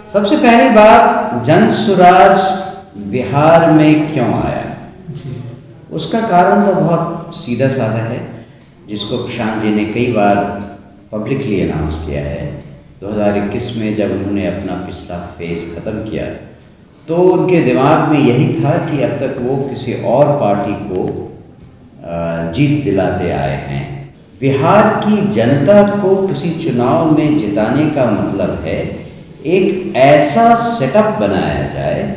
सबसे पहली बात, जन स्वराज बिहार में क्यों आया? उसका कारण तो बहुत सीधा साधा है, जिसको प्रशांत जी ने कई बार पब्लिकली अनाउंस किया है। 2021 में जब उन्होंने अपना पिछला फेज ख़त्म किया तो उनके दिमाग में यही था कि अब तक वो किसी और पार्टी को जीत दिलाते आए हैं। बिहार की जनता को किसी चुनाव में जिताने का मतलब है एक ऐसा सेटअप बनाया जाए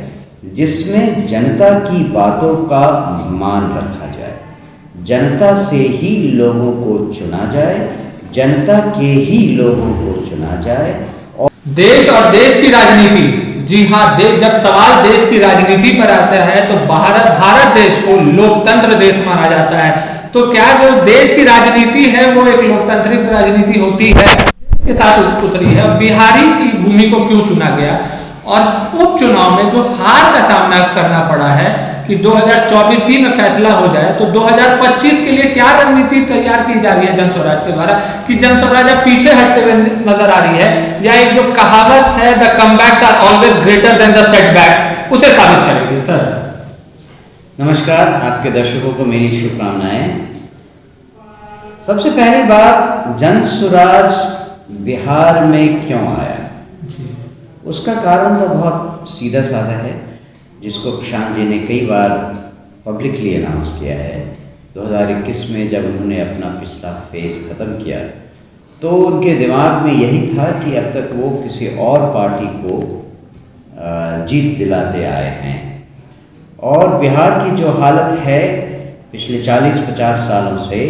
जिसमें जनता की बातों का मान रखा जाए, जनता से ही लोगों को चुना जाए, जनता के ही लोगों को चुना जाए। और देश की राजनीति, जी हाँ, जब सवाल देश की राजनीति पर आता है तो भारत देश को लोकतंत्र देश माना जाता है। तो क्या जो देश की राजनीति है वो एक लोकतांत्रिक राजनीति होती है के साथ उतरी है? बिहारी की भूमि को क्यों चुना गया? और उपचुनाव में जो हार का सामना करना पड़ा है कि 2024 ही में फैसला हो जाए, तो 2025 के लिए क्या रणनीति तैयार की जा रही है जन स्वराज के द्वारा कि जन स्वराज अब पीछे हटते हुए नजर आ रही है, या एक जो कहावत है the comebacks are always greater than the setbacks, उसे साबित करेगी? सर नमस्कार, आपके दर्शकों को मेरी शुभकामनाएं। सबसे पहली बात, जन स्वराज बिहार में क्यों आया? उसका कारण तो बहुत सीधा साधा है, जिसको प्रशांत जी ने कई बार पब्लिकली अनाउंस किया है। 2021 में जब उन्होंने अपना पिछला फेज ख़त्म किया तो उनके दिमाग में यही था कि अब तक वो किसी और पार्टी को जीत दिलाते आए हैं। और बिहार की जो हालत है पिछले 40-50 सालों से,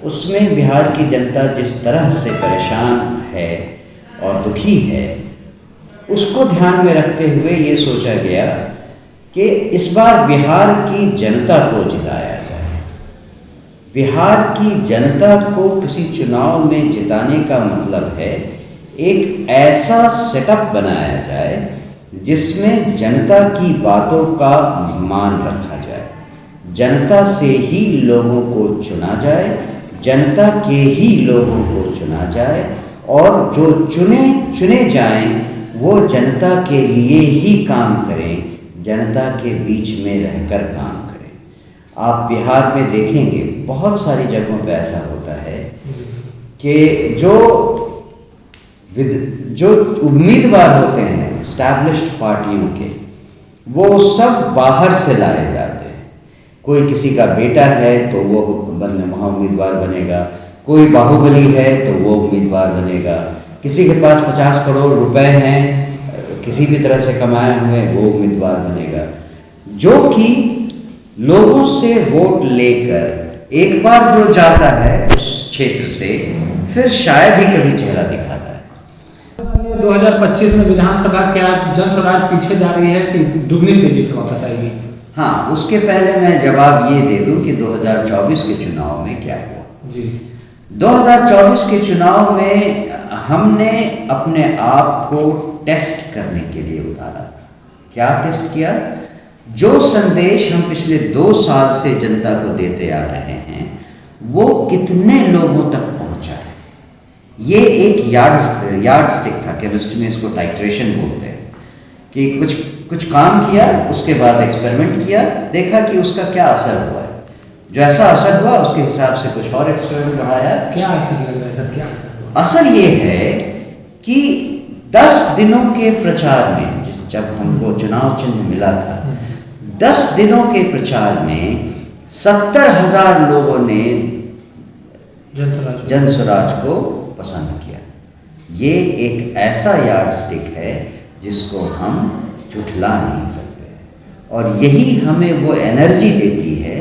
उसमें बिहार की जनता जिस तरह से परेशान है और दुखी है, उसको ध्यान में रखते हुए ये सोचा गया कि इस बार बिहार की जनता को जिताया जाए। बिहार की जनता को किसी चुनाव में जिताने का मतलब है एक ऐसा सेटअप बनाया जाए जिसमें जनता की बातों का मान रखा जाए, जनता से ही लोगों को चुना जाए, जनता के ही लोगों को चुना जाए, और जो चुने जाएं वो जनता के लिए ही काम करें, जनता के बीच में रहकर काम करें। आप बिहार में देखेंगे बहुत सारी जगहों पे ऐसा होता है कि जो उम्मीदवार होते हैं एस्टैब्लिश्ड पार्टियों के, वो सब बाहर से लाए जाते हैं। कोई किसी का बेटा है तो वो वहाँ उम्मीदवार बनेगा, कोई बाहुबली है तो वो उम्मीदवार बनेगा, किसी के पास 50 करोड़ रुपए हैं किसी भी तरह से कमाए हुए, वो उम्मीदवार बनेगा, जो कि लोगों से वोट लेकर एक बार जो जाता है उस क्षेत्र से, फिर शायद ही कभी चेहरा दिखाता है। 2025 में विधानसभा क्या जन स्वराज पीछे जा रही है कि दुगनी तेजी से वापस आएगी? हाँ, उसके पहले मैं जवाब ये दे दूं कि 2024 के चुनाव में क्या हुआ। जी, 2024 के चुनाव में हमने अपने आप को टेस्ट करने के लिए उतारा। क्या टेस्ट किया? जो संदेश हम पिछले 2 साल से जनता को देते आ रहे हैं वो कितने लोगों तक पहुंचा है। ये एक यार्ड स्टिक था, केमिस्ट्री में इसको टाइट्रेशन बोलते हैं, कि कुछ काम किया, उसके बाद एक्सपेरिमेंट किया, देखा कि उसका क्या असर हुआ है। जो ऐसा असर हुआ उसके हिसाब से कुछ और एक्सपेरिमेंट बढ़ाया। क्या असर लग रहा है सर? क्या असर हुआ? असर ये है कि 10 दिनों के प्रचार में, जब हमको चुनाव चिन्ह मिला था, 10 दिनों के प्रचार में 70,000 लोगों ने जन स्वराज को पसंद किया। ये एक ऐसा यार्ड स्टिक है जिसको हम झुठला नहीं सकते, और यही हमें वो एनर्जी देती है,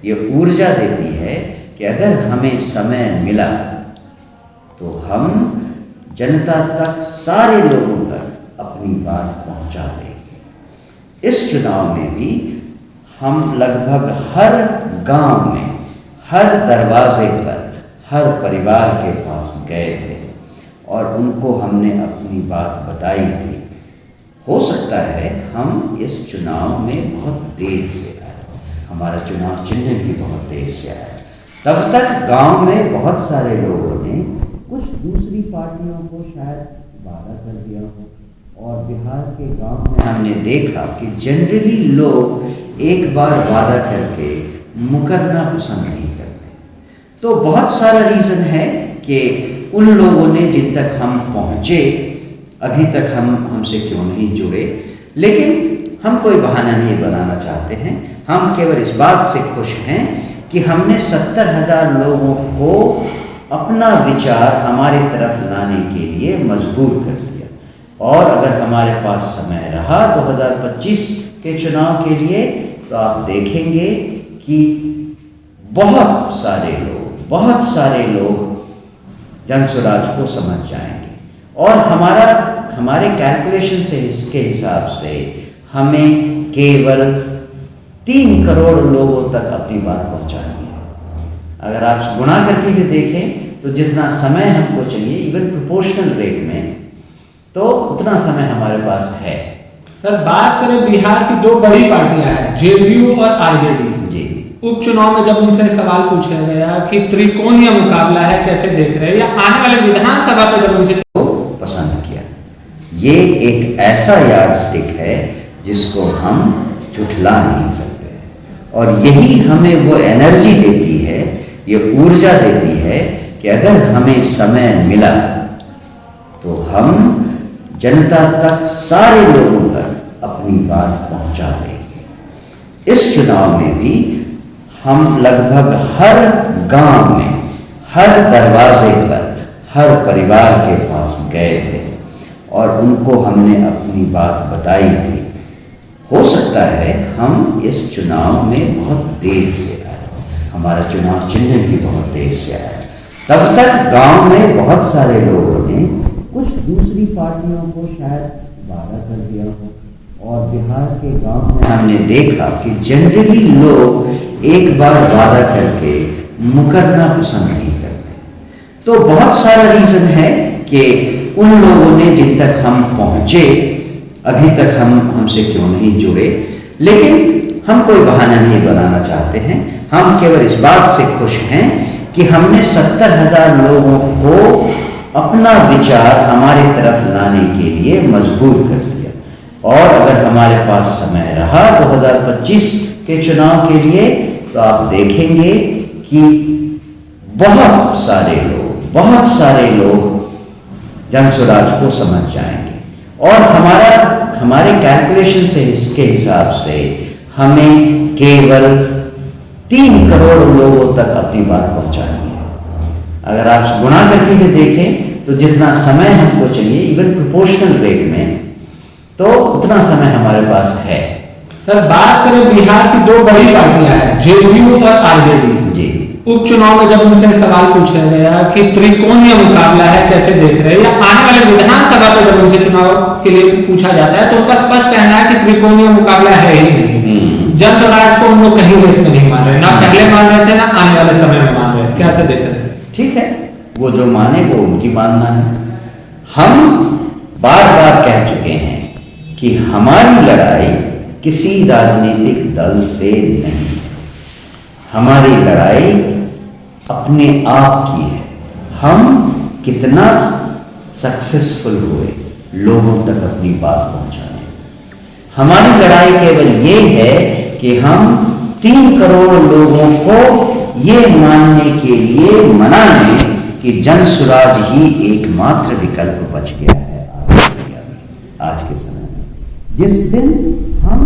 ये ऊर्जा देती है कि अगर हमें समय मिला तो हम जनता तक, सारे लोगों तक अपनी बात पहुंचा देंगे। इस चुनाव में भी हम लगभग हर गांव में, हर दरवाजे पर, हर परिवार के पास गए थे और उनको हमने अपनी बात बताई थी। हो सकता है हम इस चुनाव में बहुत देर से आए, हमारा चुनाव चिन्ह भी बहुत देर से आया, तब तक गांव में बहुत सारे लोगों ने कुछ दूसरी पार्टियों को शायद वादा कर दिया हो और बिहार के गांव में हमने देखा कि जनरली लोग एक बार वादा करके मुकरना पसंद नहीं करते। तो बहुत सारा रीज़न है कि उन लोगों ने जिन तक हम पहुँचे अभी तक हमसे क्यों नहीं जुड़े, लेकिन हम कोई बहाना नहीं बनाना चाहते हैं। हम केवल इस बात से खुश हैं कि हमने 70,000 लोगों को अपना विचार हमारी तरफ लाने के लिए मजबूर कर दिया। और अगर हमारे पास समय रहा 2025 के चुनाव के लिए तो आप देखेंगे कि बहुत सारे लोग जनसुराज को समझ जाएंगे। और हमारे कैलकुलेशन से इसके हिसाब से हमें केवल 3 करोड़ लोगों तक अपनी बात पहुंचानी है। अगर आप गुणा करके भी देखें तो जितना समय हमको चाहिए इवन प्रोपोर्शनल रेट में, तो उतना समय हमारे पास है। सर बात करें बिहार की 2 बड़ी पार्टियां हैं, जेडीयू और आरजेडी। जी। उपचुनाव में जब उनसे सवाल पूछा गया कि त्रिकोणीय मुकाबला है, कैसे देख रहे हैं, या आने वाले विधानसभा पे जब उनसे पसंद किया। ये एक ऐसा यार्डस्टिक है जिसको हम झुठला नहीं सकते, और यही हमें वो एनर्जी देती है, ये ऊर्जा देती है कि अगर हमें समय मिला तो हम जनता तक, सारे लोगों तक अपनी बात पहुंचा देंगे। इस चुनाव में भी हम लगभग हर गांव में, हर दरवाजे पर, हर परिवार के पास गए थे और उनको हमने अपनी बात बताई थी। हो सकता है हम इस चुनाव में बहुत देर से आए, हमारा चुनाव चिन्ह भी बहुत देर से आया। तब तक गांव में बहुत सारे लोगों ने कुछ दूसरी पार्टियों को शायद वादा कर दिया हो, और बिहार के गांव में हमने देखा कि जनरली लोग एक बार वादा करके मुकरना पसंद नहीं करते। तो बहुत सारा रीज़न है कि उन लोगों ने जिन तक हम पहुँचे अभी तक हमसे क्यों नहीं जुड़े, लेकिन हम कोई बहाना नहीं बनाना चाहते हैं। हम केवल इस बात से खुश हैं कि हमने 70,000 लोगों को अपना विचार हमारी तरफ लाने के लिए मजबूर कर दिया। और अगर हमारे पास समय रहा 2025 के चुनाव के लिए तो आप देखेंगे कि बहुत सारे लोग जनसुराज को समझ जाएंगे। और हमारे कैलकुलेशन से इसके हिसाब से हमें केवल 3 करोड़ लोगों तक अपनी बात पहुंचानी है। अगर आप गुणा करके भी देखें तो जितना समय हमको चाहिए इवन प्रोपोर्शनल रेट में, तो उतना समय हमारे पास है। सर बात करें बिहार की 2 बड़ी पार्टियां हैं, जेडीयू और आरजेडी। जी। उपचुनाव में जब उनसे सवाल पूछा गया कि त्रिकोणीय मुकाबला है, कैसे देख रहे हैं, या आने वाले विधानसभा पे जब उनसे चुनाव के लिए पूछा जाता है तो उनका स्पष्ट कहना है कि त्रिकोणीय मुकाबला है ही नहीं। जनसुराज को हम लोग कहीं रेस में नहीं मान रहे, ना पहले मान रहे थे ना आने वाले समय में मान रहे हैं। कैसे देख रहे हैं? ठीक है, वो जो माने वो उनकी मानना है। हम बार बार कह चुके हैं कि हमारी लड़ाई किसी राजनीतिक दल से नहीं है, हमारी लड़ाई अपने आप की है। हम कितना सक्सेसफुल हुए लोगों तक अपनी बात पहुंचाने। हमारी लड़ाई केवल ये है कि हम 3 करोड़ लोगों को ये मानने के लिए मना लें कि जनसुराज ही एकमात्र विकल्प बच गया है आज के समय में। जिस दिन हम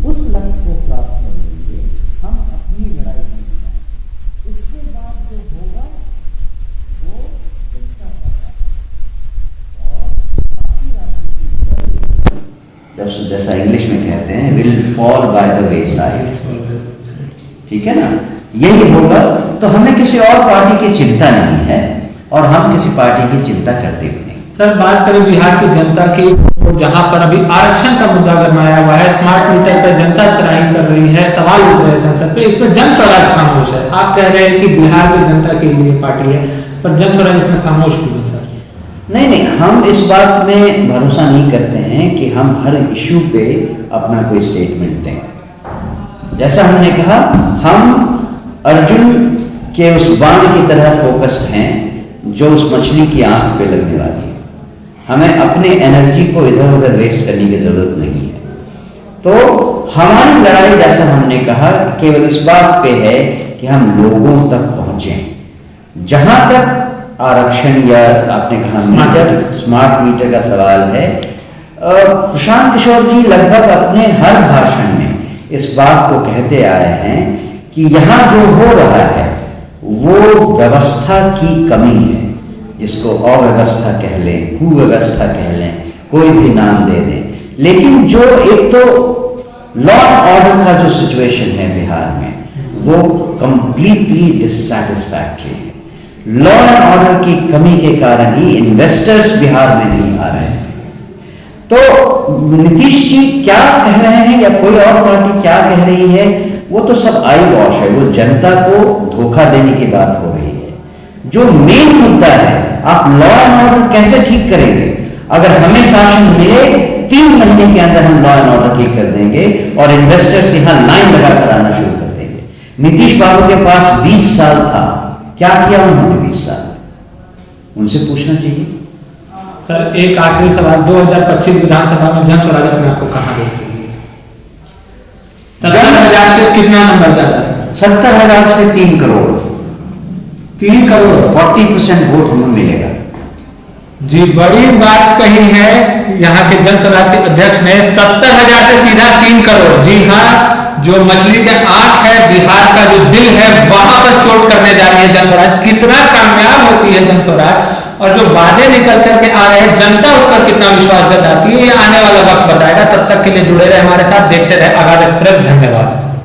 उस लक्ष्य को प्राप्त कर लेंगे, हम अपनी लड़ाई जीतेंगे। उसके बाद जो होगा वो जनता का है। और बाकी राजनीतिक जैसा इंग्लिश में कहते हैं will fall by the way side, ठीक है ना, यही होगा। तो हमें किसी और पार्टी की चिंता नहीं है और हम किसी पार्टी की चिंता करते भी नहीं। सर बात करें बिहार की जनता की, तो जहां पर अभी आरक्षण का मुद्दा गरमाया हुआ है, स्मार्ट मीटर पर जनता चढ़ाई कर रही है, सवाल उठ रहे हैं संसद पे, इसमें जनसुराज खामोश है। आप कह रहे हैं कि बिहार की जनता के लिए पार्टी है, पर जनसुराज इसमें खामोश क्यों है सर? नहीं, हम इस बात में भरोसा नहीं करते हैं कि हम हर इश्यू पे अपना कोई स्टेटमेंट दें। जैसा हमने कहा, हम अर्जुन के उस बाण की तरह फोकस्ड हैं जो उस मछली की आंख पे लगने वाली है। हमें अपने एनर्जी को इधर उधर वेस्ट करने की जरूरत नहीं है। तो हमारी लड़ाई, जैसा हमने कहा, केवल इस बात पे है कि हम लोगों तक पहुंचे। जहां तक आरक्षण या आपने कहा स्मार्ट मीटर का सवाल है, प्रशांत किशोर जी लगभग अपने हर भाषण में इस बात को कहते आए हैं कि यहाँ जो हो रहा है वो व्यवस्था की कमी है, जिसको अव्यवस्था कह लें, कुव्यवस्था कह लें, कोई भी नाम दे दें, लेकिन जो एक तो लॉ एंड ऑर्डर का जो सिचुएशन है बिहार में वो कंप्लीटली डिससैटिस्फैक्टरी है। लॉ एंड ऑर्डर की कमी के कारण ही इन्वेस्टर्स बिहार में नहीं आ रहे हैं। तो नीतीश जी क्या कह रहे हैं या कोई और पार्टी क्या कह रही है, वो तो सब आई वॉश है, वो जनता को धोखा देने की बात हो रही है। जो मेन मुद्दा है, आप लॉ एंड ऑर्डर कैसे ठीक करेंगे? अगर हमें शासन मिले 3 महीने के अंदर हम लॉ एंड ऑर्डर ठीक कर देंगे और इन्वेस्टर्स यहां लाइन लगाकर आना शुरू कर देंगे। नीतीश बाबू के पास 20 साल था, क्या किया उन्होंने 20 साल? उनसे पूछना चाहिए। सर एक आखिरी सवाल, 2025 विधानसभा में जन स्वराज अपने आपको कहां देखते हैं? 70,000 से कितना नंबर ज्यादा? 70,000 से 3 करोड़। 3 करोड़ 40% वोट हमें मिलेगा। जी, बड़ी बात कही है यहाँ के जन स्वराज के अध्यक्ष ने, 70,000 से सीधा 3 करोड़। जी हाँ, जो मछली के आंख है, बिहार का जो दिल है, वहां पर चोट करने जा रही है जन स्वराज। कितना कामयाब होती है जन स्वराज, और जो वादे निकल करके आ रहे हैं, जनता उस पर कितना विश्वास जताती है, ये आने वाला वक्त बताएगा। तब तक के लिए जुड़े रहे हमारे साथ, देखते रहे आगाज एक्सप्रेस। धन्यवाद।